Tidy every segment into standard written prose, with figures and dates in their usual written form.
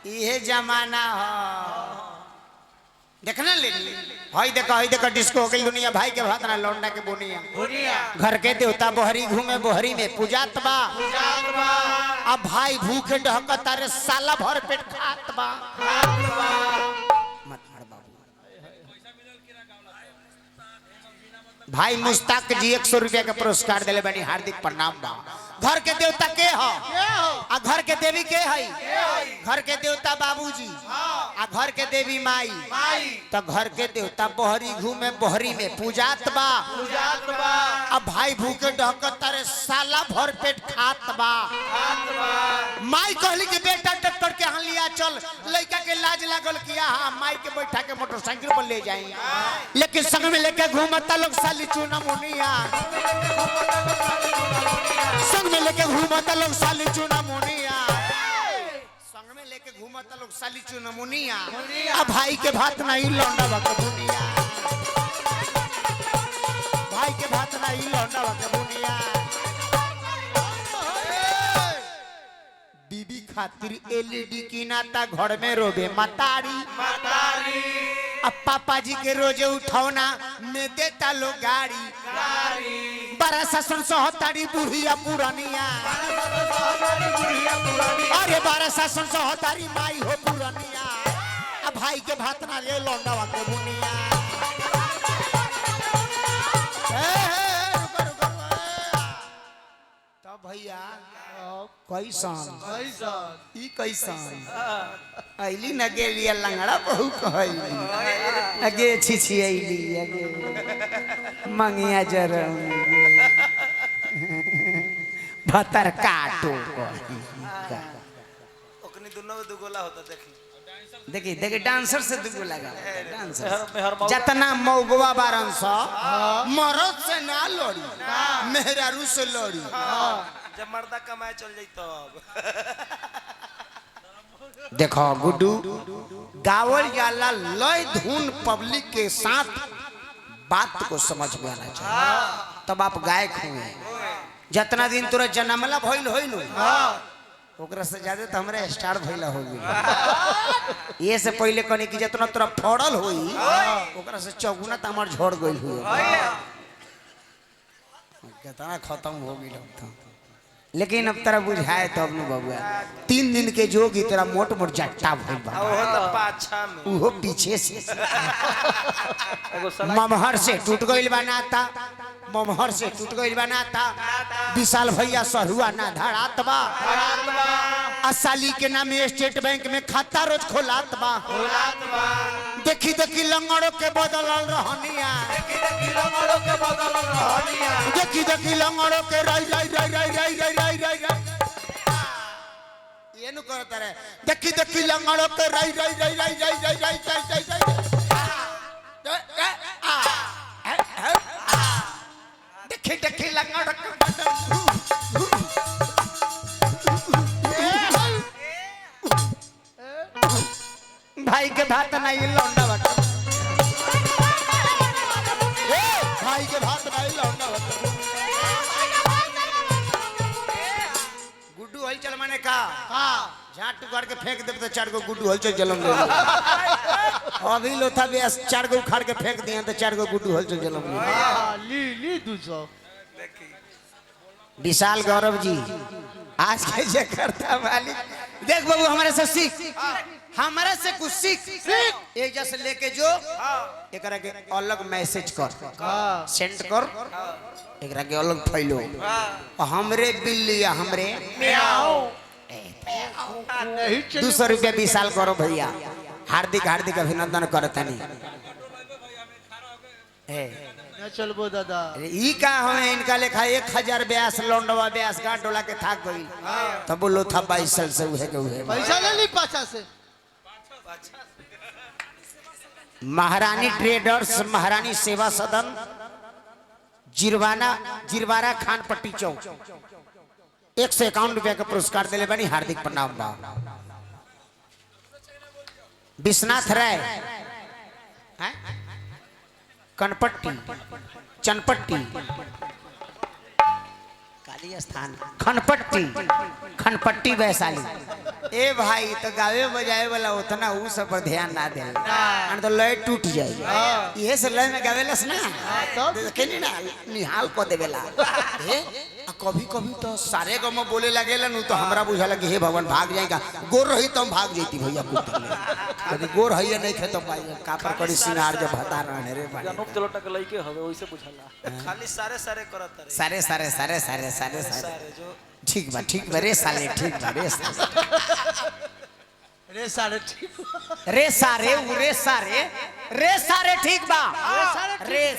ये जमाना हो देखना ले हई देखो डिस्को हो गई दुनिया भाई के भात ना लौंडा के बुनिया घर के देवता बोहरी घूमे बोहरी में पूजात बा अब भाई भूखे ढहकत तारे साला भर पेट खात बा मत मार बाबू भाई मुस्ताक जी 100 रुपया का पुरस्कार दिले बनी हार्दिक प्रणाम बा घर के देवता के हो आ घर के देवी के हई घर के देवता बाबूजी आ घर के देवी माई तो घर के देवता बोहरी घूमे बोहरी में पूजात बा अब भाई भूखे ढहकत तारे साला भर पेट खात बा माई कहली कि बेटा डॉक्टर के यहाँ लिया चल लड़का के लाज लागल किया हाँ माई के बैठा के मोटरसाइकिल पर ले जाएंगे लेकिन संग में लेके घूमता लोग साली चूना मुनिया संग में लेके घूमता लोग साली चूना मुनिया संग में लेके घूमता लोग साली चूना मुनिया अब भाई के भात नहीं लौंडा बक बुनिया भाई के भात नहीं लौंडा बक बुनिया बीबी खातिर एलईडी की नाता घर में रोबे मतारी अब पापा जी के रोजे उठौना में देता लो गाड़ी बड़ा शासन सहतारी बुढ़िया पुरानिया अरे बड़ा शासन सहतारी माई हो पुरानिया अब भाई के भात ना ले लौंडा के बुनिया तब भैया कैसन ऐली न गेलिया लंगड़ा बहु कहली अगे छिछि ऐली अगे मंगिया जरम भतर काटो ओकनी दोनों में दुगोला होता देखी डांसर से दुगो लगा डांसर जितना मौगवा बारन सा मरद से ना लड़ी मेहरारू से लड़ी जब मर्दा कमाए चल जाई तब देखो गुड्डू गावल जाला लय धुन पब्लिक के साथ बात को समझ में आना चाहिए तब आप गायक हुए जितना दिन तोरा जन्मला भइल होइल ओकरा से ज्यादा तो हमरा स्टार भइला हो गई ये से पहले कने कि जितना तोरा फड़ल होई ओकरा से चौगुना त हमर झड़ गइल हुई कितना खत्म हो गइल लेकिन अब तेरा बुझाए तब न बबुआ 3 दिन के जोगी तेरा मोट मोट जट्टा भइल बा ओहो त पाछा में ओहो पीछे से ममहर से टूट गइल बनाता ममहर से टूट गइल बनाता विशाल भैया सरुआ ना धड़ात बा असाली के नाम स्टेट बैंक में खाता रोज खोलात बा देखी देखी लंगड़ों के बदलल रहनिया देखी देखी लंगड़ों के राई राई राई राई राई राई राई राई ये नु करत रे देखी देखी लंगड़ों के राई राई राई राई राई राई राई राई राई देखी देखी लंगड़ों के भाई के भात नहीं लौंडा बट भाई के भात नहीं लौंडा बट गुड्डू हलचल माने का झाटू कर के फेंक दे तो 4 गो गुड्डू हलचल जलम ले अभी लोथा भी 4 गो उखाड़ के फेंक दिया तो 4 गो गुड्डू हलचल जलम ले ली 200 विशाल गौरव जी आज के जे करता मालिक देख बाबू हमारे से सीख हमारे से कुछ सीख एक जैसे लेके जो एकरा के अलग मैसेज कर सेंड कर एकरा के अलग फैलो हमरे बिल्ली हमरे नहीं 200 रुपया विशाल करो भैया हार्दिक हार्दिक अभिनंदन करता नहीं चलबो दादा ई का हमें इनका लेखा 1000 ब्यास लौंडवा ब्यास का डोला के थाक गई तब बोलो था 22 साल से उहे के उहे पैसा ले ली पाछा से महारानी ट्रेडर्स महारानी सेवा सदन जिरवारा खान पट्टी चौक 151 रुपया का पुरस्कार दिले बनी हार्दिक प्रणाम बा विश्वनाथ राय कनपट्टी चनपट्टी काली स्थान खनपट्टी वैशाली। ए भाई तो गावे बजाए वाला उतना उ सब पर ध्यान ना दे तो लय टूट जाए। ये से लय में गावेलस ना तब? देखे ना निहाल को देवेला। कभी कभी तो सारे गम में बोले लगेला नु तो हमरा बुझाला कि हे भगवान भाग जाएगा। गोर रही तो हम भाग जैती भैया कुत्ता कभी गोर है नहीं खे तो पाई का पर कड़ी सिंगार जब बता रहे रे भाई जनोप जलोटा के लइके हवे ओइसे बुझाला। खाली सारे सारे करत रे। सारे सारे जो ठीक बा रे साले ठीक बा रे साले। रे सारे ठीक रे सारे ठीक बा रे सारे ठीक बा रे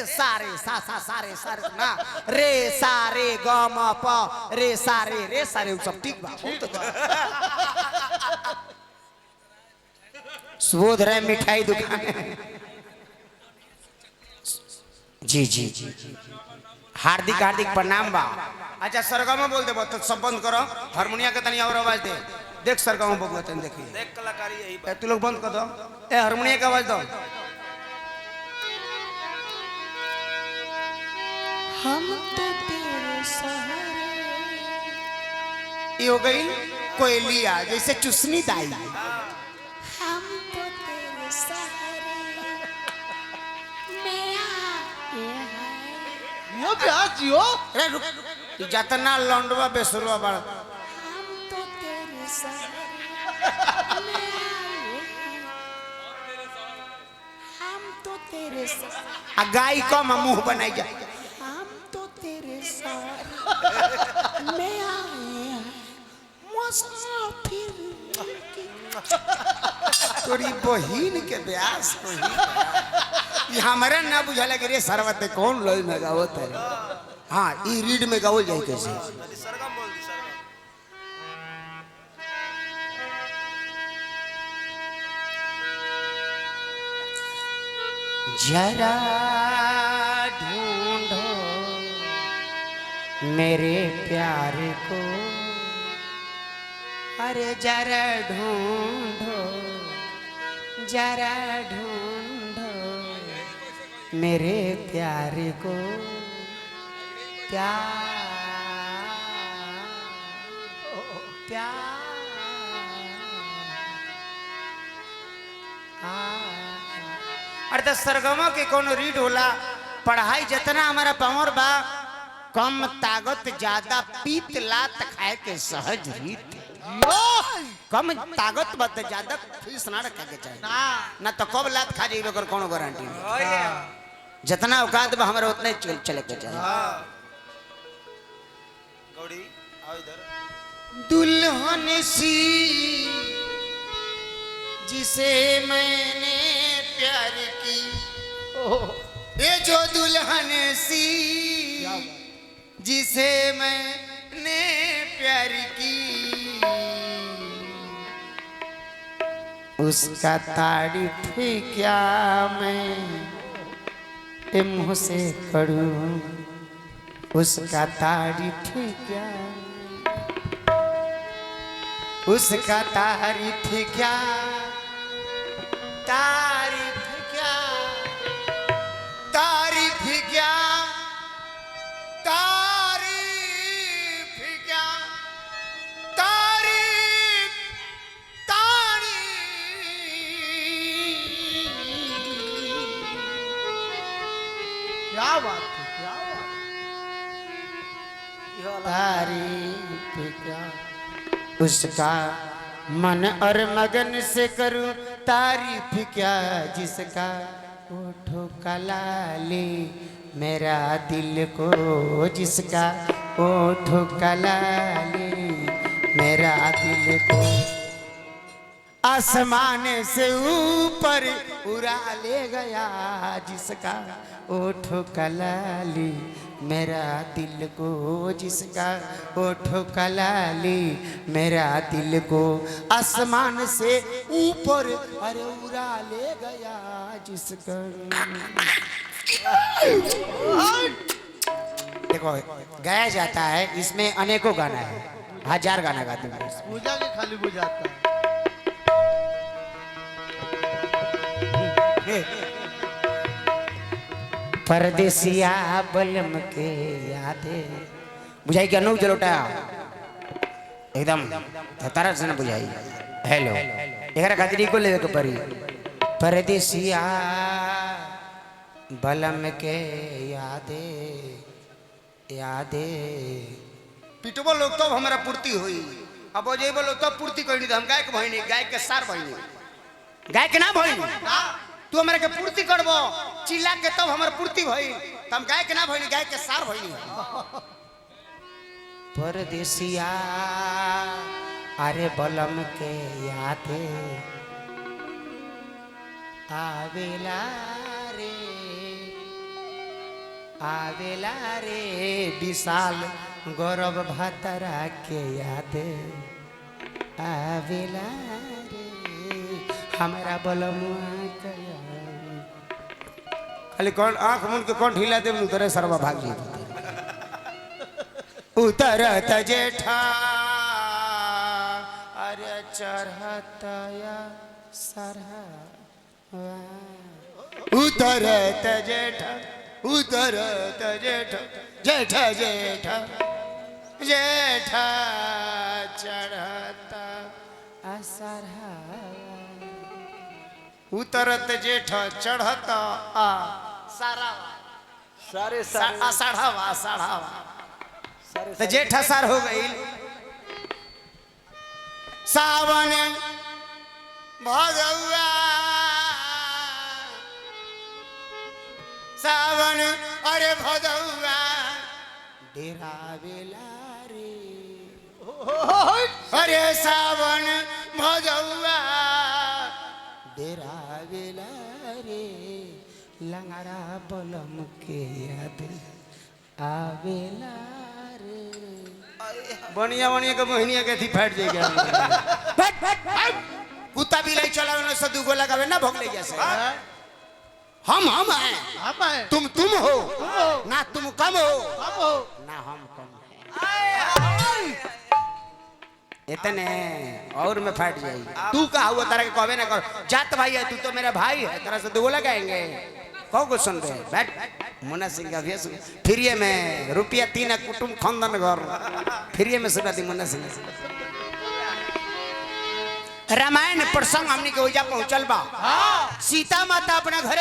सारे सारे ना रे सारे ग म प रे सारे उ सब ठीक बा। सुबोध राय मिठाई दुकान जी हार्दिक प्रणाम बा। अच्छा सरगम बोल दे तो सब बंद करो हारमोनिया के तनी और आवाज दे। देख सरगम बबुआ तनी देखी देख कलाकारी यही ए तू लोग बंद कर दो। ए हारमोनिया की आवाज दो। हम तो तेरे सहारे ये हो गई कोयलिया जैसे चुसनी दाई। हम तो तेरे सहारे मैं यो प्याज जियो अरे रुक जतना लौंडवा बेसुरवा बड़ हम तो तेरे सहारे हम तो तेरे सहारे आ गाय को मुंह बनाई जा। हम तो तेरे सहारे मैं आए मुसाफिर तोरी बहिन के ब्यास ये हमारा ना बुझाला कि रे सरवते कौन लोई में गावत है। हाँ ई रीड में गावल जाए कैसे सरगम बोल दी सरगम। जरा ढूंढो मेरे प्यार को अरे जरा ढूंढो मेरे प्यार को अरे सरगमों के कोनो रीड होला पढ़ाई जितना हमारा पावर बा कम ताकत ज्यादा पीत लात खाए के सहज रीत। कम ताकत बा तो ज्यादा फीस ना रखे के चाहिए ना तो कब लात खा जाइबे कर कोनो गारंटी नहीं। जितना औकात बा हमारा उतना ही चले के चाहिए। गौड़ी आओ इधर। दुल्हन सी जिसे मैंने प्यार की ये जो दुल्हन सी जिसे मैंने प्यार की उसका तारीफ क्या मैं मुँह से करूं उसका तारीफ क्या उसका तारीफ क्या तारीफ क्या तारीफ क्या तारीफ क्या तारीफ क्या बात है क्या बात तारीफ क्या उसका मन और मगन से करूं तारीफ क्या जिसका ओठो कलाली मेरा दिल को जिसका ओठो कलाली मेरा दिल को आसमान से ऊपर उड़ा ले गया जिसका ओठो कलाली मेरा दिल को जिसका ओठो कलाली मेरा दिल को आसमान से ऊपर अरे उड़ा ले गया जिसका। देखो गाया जाता है इसमें अनेकों गाना है 1000 गाना गाते हैं पूजा के खाली बुझाता है। परदेसिया बलम के यादे बुझाई क्या नो जलोटा एकदम तरह से न बुझाई हेलो एकरा खातिर को लेवे के पड़ी परदेसिया बलम के यादे यादे पिटबो लोग तो हमारा पूर्ति हुई अब जेबो लोग तो पूर्ति कोई नहीं हम गाय के भइनी गाय के सार भइनी गाय के ना भइनी तू हमरा के पूर्ति करबो चिल्ला के तब हमर पूर्ति भई तम गाय के ना भइनी गाय के सार भइनी परदेसिया अरे बलम के यादे आवेला रे विशाल गौरव भातरा के यादे आवेला रे हमारा बलमुआ के खाली कौन आंख मुन के कौन ढीला दे उतरे सरवा भाग जी उतरत जेठा अरे चढ़त या सरहा उतरत जेठा उतरत जेठा जेठा जेठा जेठा चढ़त असरहा उतरत जेठा चढ़त आ सारावा सारे सारे साढ़ावा साढ़ावा सारे तो जेठ सार हो गई सावन भदौआ सावन अरे भदौआ डेरा बेला रे अरे सावन भदौआ डेरा बेला रे लंगड़ा बलम के याद आवेला बनिया बनिया के मोहनिया के थी फट जाएगा कुत्ता भी लाई चला ना सदु को लगावे ना भोग ले जैसे हम हैं तुम हो ना तुम कम हो ना हम कम हैं इतने और में फट जाएगी तू कहा हुआ तरह के कहे ना कर जात भाई है तू तो मेरा भाई है तरह से दो लगाएंगे कौ को सुन रहे बैठ मुन्ना सिंह का भेस फ्री में रुपया 3 कुटुंब खानदान घर फ्री में सुना दी मुन्ना सिंह रामायण प्रसंग हमने के ओजा पहुंचल बा सीता माता अपना घरे